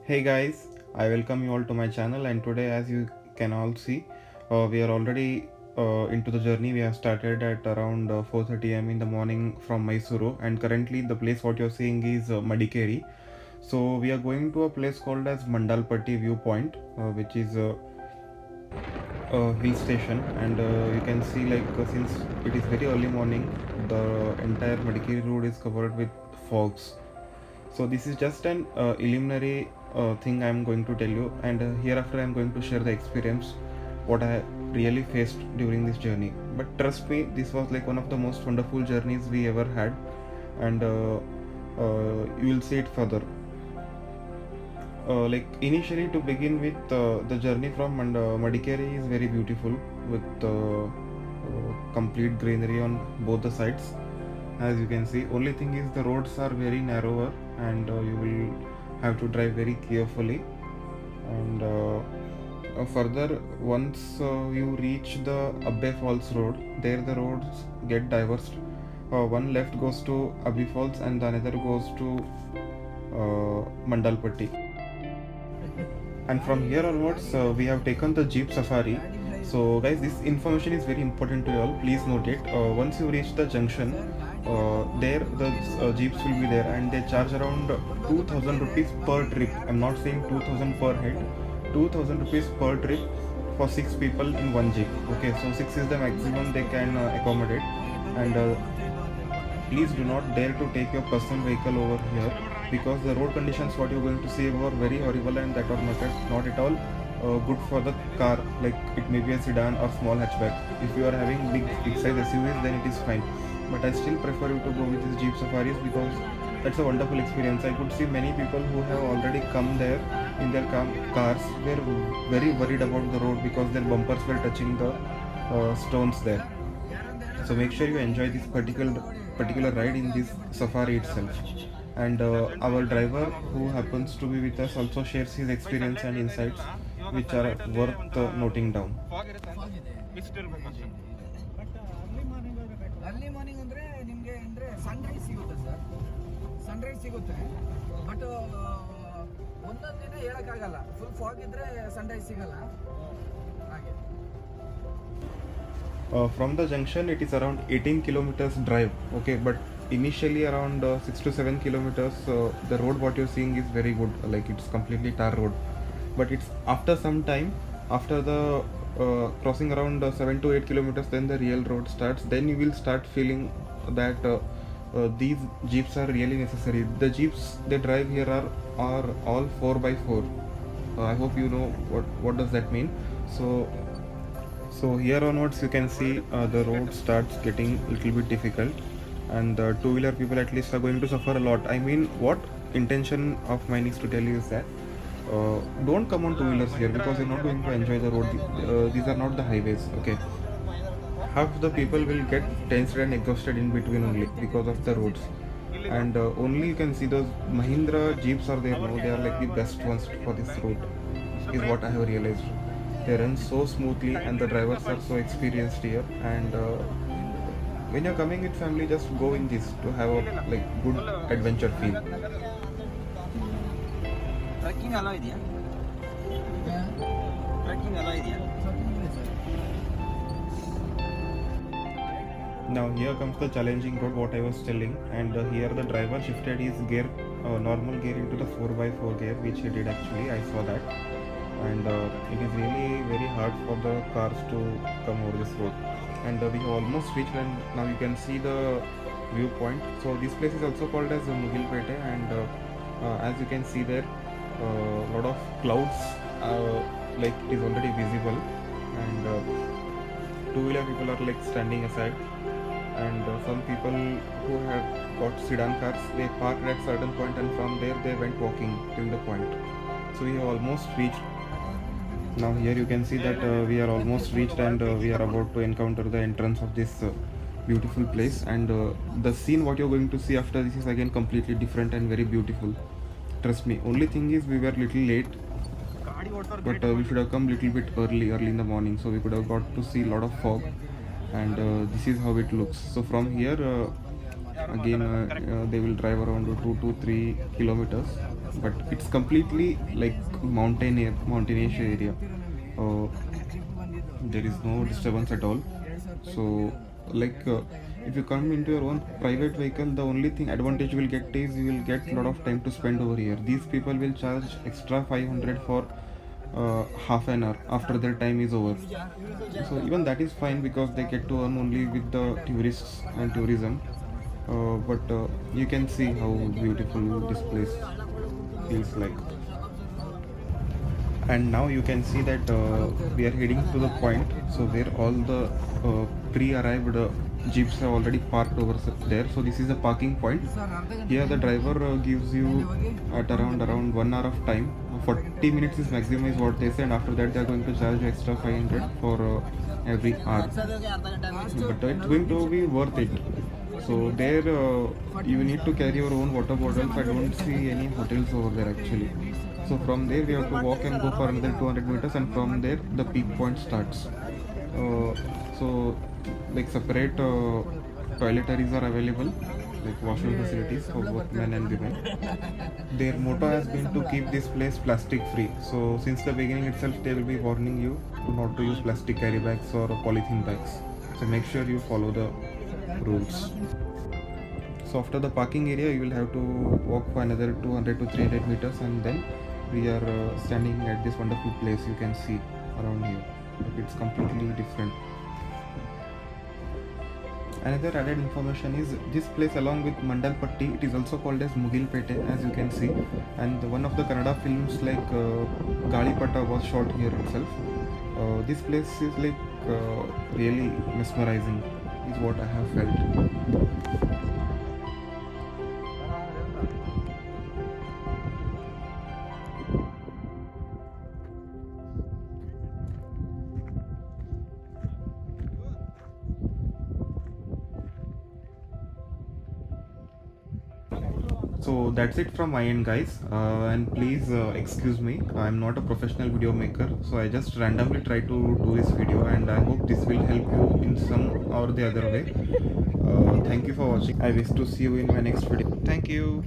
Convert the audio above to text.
Hey guys, I welcome you all to my channel, and today, as you can all see, we are already into the journey. We have started at around 4:30 am in the morning from Mysuru, and currently the place what you're seeing is Madikeri. So we are going to a place called as Mandalpatti Viewpoint, which is a hill station, and you can see since it is very early morning, the entire Madikeri road is covered with fogs. So this is just an preliminary thing I am going to tell you, and hereafter I am going to share the experience what I really faced during this journey. But trust me, this was like one of the most wonderful journeys we ever had, and you will see it further. Like initially to begin with, the journey from Madikeri is very beautiful with complete greenery on both the sides. As you can see, only thing is the roads are very narrower, and you will have to drive very carefully. And further, once you reach the Abbe Falls road, there the roads get diversed. One left goes to Abbe Falls, and the another goes to Mandalpatti. And from here onwards, we have taken the Jeep Safari. So guys, this information is very important to you all. Please note it. Once you reach the junction, there the jeeps will be there, and they charge around 2000 rupees per trip. I'm not saying 2000 per head, 2000 rupees per trip for 6 people in one jeep. Okay, so 6 is the maximum they can accommodate. And please do not dare to take your personal vehicle over here, because the road conditions what you're going to see were very horrible, and that are not at all good for the car. Like it may be a sedan or small hatchback. If you are having big size SUVs, then it is fine, but I still prefer you to go with these Jeep Safaris, because that's a wonderful experience. I could see many people who have already come there in their cars were very worried about the road because their bumpers were touching the stones there. So make sure you enjoy this particular ride in this safari itself. And our driver who happens to be with us also shares his experience and insights, which are worth noting down. Early morning ಅಂದರೆ ನಿಮಗೆ ಅಂದರೆ Sunrise ಸಿಗುತ್ತೆ sir, Sunrise ಸಿಗುತ್ತೆ. But ಒಂದೊಂದು ದಿನ ಹೇಳೋಕ್ಕಾಗಲ್ಲ, full fog ಇದ್ದರೆ Sunrise ಸಿಗಲ್ಲ ಹಾಗೆ. From the junction it is around 18 kilometers drive. Okay, but initially around 6 to 7 kilometers, the road what you're seeing is very good, like it's completely tar road. But it's after some time, after the crossing around 7 to 8 kilometers, then the real road starts. Then you will start feeling that these jeeps are really necessary. The jeeps they drive here are all 4x4. I hope you know what does that mean. So here onwards you can see the road starts getting little bit difficult, and the two-wheeler people at least are going to suffer a lot. I mean, what intention of mine is to tell you is that don't come on two-wheelers here, because you're not going to enjoy the road. These are not the highways. Okay, half the people will get tensed and exhausted in between only because of the roads. And only you can see those Mahindra jeeps are there now. They are like the best ones for this route, is what I have realized. They run so smoothly, and the drivers are so experienced here. And when you're coming with family, just go in this to have a like good adventure feel. Trekking hello ಇದೆಯಾ? Trekking hello ಇದೆಯಾ? Now here comes the challenging road what I was telling, and here the driver shifted his gear, normal gear, into the 4x4 gear, which he did actually. I saw that, and it is really very hard for the cars to come over this road. And we have almost reached, and now you can see the viewpoint. So this place is also called as Mugilpete, and as you can see there, lot of clouds, like it is already visible, and two-wheeler people are like standing aside, and some people who have got sedan cars, they parked at certain point, and from there they went walking till the point. So we have almost reached. Now here you can see that we are almost reached, and we are about to encounter the entrance of this beautiful place. And the scene what you're going to see after this is again completely different and very beautiful. Trust me. Only thing is we were little late, but we should have come little bit early in the morning, so we could have got to see a lot of fog. And this is how it looks. So from here again they will drive around 2 to 3 kilometers, but it's completely like mountainous area. Uh, there is no disturbance at all. So like if you come into your own private vehicle, the only thing advantage you will get is you will get a lot of time to spend over here. These people will charge extra 500 for half an hour after their time is over. So even that is fine because they get to earn only with the tourists and tourism. But you can see how beautiful this place feels like. And now you can see that we are heading to the point, so where all the pre-arrived jeeps have already parked over there. So this is a parking point. Here the driver gives you at around 1 hour of time. 40 minutes is maximum is what they say, and after that they are going to charge you extra 500 for every hour, but it's going to be worth it. So there you need to carry your own water bottles. I don't see any hotels over there actually. So from there we have to walk and go for another 200 meters, and from there the peak point starts. So like separate toiletries are available, like washroom facilities for both men and women. Their motto has been to keep this place plastic free. So since the beginning itself they will be warning you not to use plastic carry bags or polythene bags. So make sure you follow the rules. So after the parking area you will have to walk for another 200 to 300 meters, and then we are standing at this wonderful place you can see around here. It's completely different. Another added information is this place along with Mandalpatti, it is also called as Mugilpete, as you can see, and one of the Kannada films like Galipata was shot here itself. This place is like really mesmerizing is what I have felt. So that's it from my end guys, and please excuse me, I'm not a professional video maker, so I just randomly try to do this video, and I hope this will help you in some or the other way. Thank you for watching. I wish to see you in my next video. Thank you.